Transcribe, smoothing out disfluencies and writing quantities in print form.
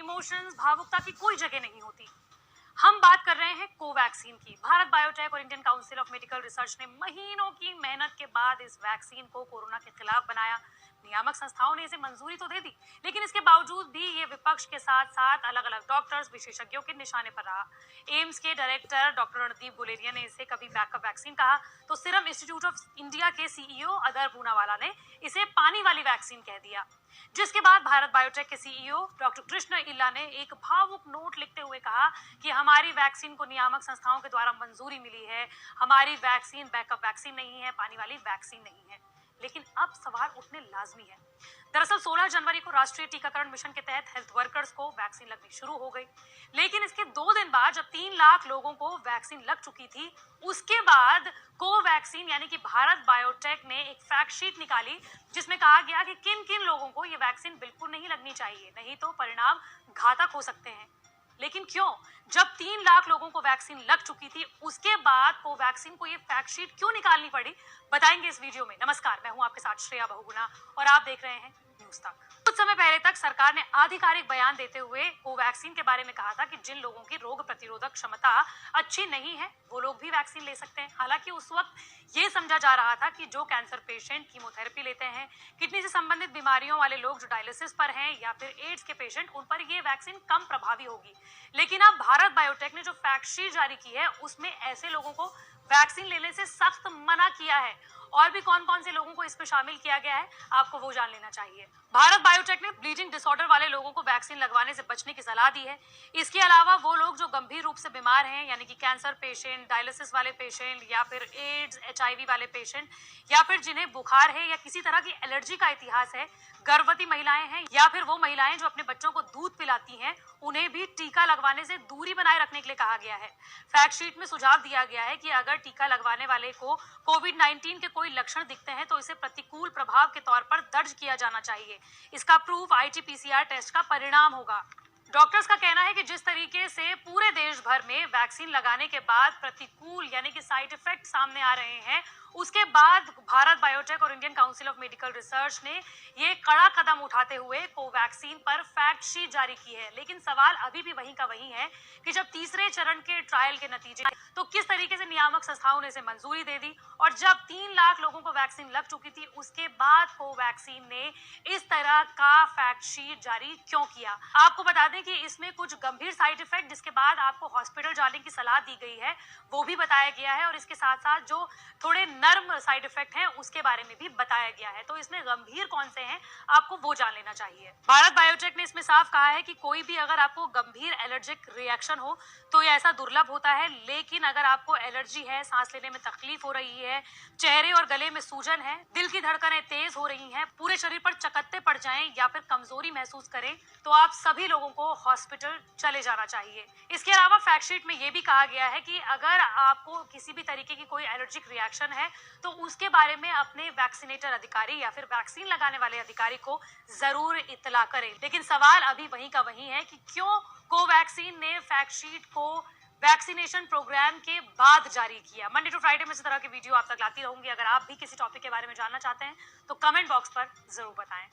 Emotions, भावुकता की कोई जगह नहीं होती। हम बात कर रहे हैं कोवैक्सीन की। भारत बायोटेक और Indian council of medical research ने महीनों की मेहनत के बाद इस वैक्सीन को कोरोना के खिलाफ बनाया। नियामक संस्थाओं ने इसे मंजूरी तो दे दी, लेकिन इसके बावजूद भी ये विपक्ष के साथ साथ अलग अलग डॉक्टर्स, विशेषज्ञों के निशाने पर रहा। एम्स के डायरेक्टर डॉक्टर रणदीप गुलेरिया ने इसे कभी बैकअप वैक्सीन कहा, तो सीरम इंस्टीट्यूट ऑफ इंडिया के सीईओ अदर पूनावाला ने इसे पानी वाली वैक्सीन कह दिया। जिसके बाद भारत बायोटेक के सीईओ डॉक्टर कृष्ण इल्ला ने एक भावुक नोट लिखते हुए कहा कि हमारी वैक्सीन को नियामक संस्थाओं के द्वारा मंजूरी मिली है, हमारी वैक्सीन बैकअप वैक्सीन नहीं है, पानी वाली वैक्सीन नहीं है। लेकिन अब सवाल उठने लाजमी है। दरअसल 16 जनवरी को राष्ट्रीय टीकाकरण मिशन के तहत हेल्थ वर्कर्स को वैक्सीन लगनी शुरू हो गई, लेकिन इसके 2 दिन बाद जब 3 लाख लोगों को वैक्सीन लग चुकी थी, उसके बाद कोवैक्सीन यानी कि भारत बायोटेक ने एक फैक्ट शीट निकाली जिसमें कहा गया कि किन किन लोगों को ये वैक्सीन बिल्कुल नहीं लगनी चाहिए, नहीं तो परिणाम घातक हो सकते हैं। लेकिन क्यों? जब 3 लाख लोगों को वैक्सीन लग चुकी थी, उसके बाद कोवैक्सीन को ये फैक्ट शीट क्यों निकालनी पड़ी, बताएंगे इस वीडियो में। नमस्कार, मैं हूं आपके साथ श्रेया बहुगुणा और आप देख रहे हैं न्यूज़ तक। कुछ समय पहले तक सरकार ने आधिकारिक बयान देते हुए कोवैक्सीन के बारे में कहा था कि जिन लोगों की रोग प्रतिरोधक क्षमता अच्छी नहीं है, वो लोग भी वैक्सीन ले सकते हैं। हालांकि उस वक्त ये समझा जा रहा था कि जो कैंसर पेशेंट कीमोथेरेपी लेते हैं, किडनी से संबंधित बीमारियों वाले लोग जो डायलिसिस पर हैं, या फिर एड्स के पेशेंट, उन पर ये वैक्सीन कम प्रभावी होगी। लेकिन अब भारत बायोटेक ने जो फैक्ट शीट जारी की है, उसमें ऐसे लोगों को वैक्सीन लेने से सख्त मना किया है। और भी कौन कौन से लोगों को इसमें शामिल किया गया है, आपको वो जान लेना चाहिए। भारत बायोटेक ने ब्लीडिंग डिसऑर्डर वाले लोगों को वैक्सीन लगवाने से बचने की सलाह दी है। इसके अलावा वो लोग जो गंभीर रूप से बीमार हैं, यानी कि कैंसर पेशेंट, डायलिसिस वाले पेशेंट, या फिर एड्स, HIV वाले पेशेंट, या फिर जिन्हें बुखार है या किसी तरह की एलर्जी का इतिहास है, गर्भवती महिलाएं हैं, या फिर वो महिलाएं जो अपने बच्चों को दूध पिलाती हैं, उन्हें भी टीका लगवाने से दूरी बनाए रखने के लिए कहा गया है। फैक्ट शीट में सुझाव दिया गया है कि अगर टीका लगवाने वाले को कोविड-19 के कोई लक्षण दिखते हैं तो इसे प्रतिकूल प्रभाव के तौर पर दर्ज किया जाना चाहिए। इसका प्रूफ RT-PCR टेस्ट का परिणाम होगा। डॉक्टर्स का कहना है कि जिस तरीके से पूरे देश भर में वैक्सीन लगाने के बाद प्रतिकूल यानी कि साइड इफेक्ट सामने आ रहे हैं, उसके बाद भारत बायोटेक और Indian council of medical research ने ये कड़ा कदम उठाते हुए कोवैक्सीन पर फैक्ट शीट जारी की है। लेकिन सवाल अभी भी वहीं का वहीं है कि जब तीसरे चरण के ट्रायल के नतीजे तो किस तरीके से नियामक संस्थाओं ने इसे मंजूरी दे दी, और जब 3 लाख लोगों को वैक्सीन लग चुकी थी, उसके बाद कोवैक्सीन ने इस तरह का फैक्ट शीट जारी क्यों किया। आपको बता दें कि इसमें कुछ गंभीर साइड इफेक्ट जिसके बाद आपको हॉस्पिटल जाने की सलाह दी गई है, वो भी बताया गया है, और इसके साथ साथ जो थोड़े नर्म साइड इफेक्ट हैं उसके बारे में भी बताया गया है। तो इसमें गंभीर कौन से हैं, आपको वो जान लेना चाहिए। भारत बायोटेक ने इसमें साफ कहा है कि कोई भी अगर आपको गंभीर एलर्जिक रिएक्शन हो तो ये ऐसा दुर्लभ होता है, लेकिन अगर आपको एलर्जी है, सांस लेने में तकलीफ हो रही है, चेहरे और गले में सूजन है, दिल की धड़कनें तेज हो रही हैं, पूरे शरीर पर चकत्ते पड़ जाएं या फिर कमजोरी महसूस करें, तो आप सभी लोगों को हॉस्पिटल चले जाना चाहिए। इसके अलावा फैक्ट शीट में यह भी कहा गया है कि अगर आपको किसी भी तरीके की कोई एलर्जिक रिएक्शन है तो उसके बारे में अपने वैक्सीनेटर अधिकारी या फिर वैक्सीन लगाने वाले अधिकारी को जरूर इत्तला करें। लेकिन सवाल अभी वहीं का वहीं है कि क्यों कोवैक्सीन ने फैक्ट शीट को वैक्सीनेशन प्रोग्राम के बाद जारी किया। मंडे टू फ्राइडे में इस तरह की वीडियो आप तक लाती रहूंगी। अगर आप भी किसी टॉपिक के बारे में जानना चाहते हैं तो कमेंट बॉक्स पर जरूर बताएं।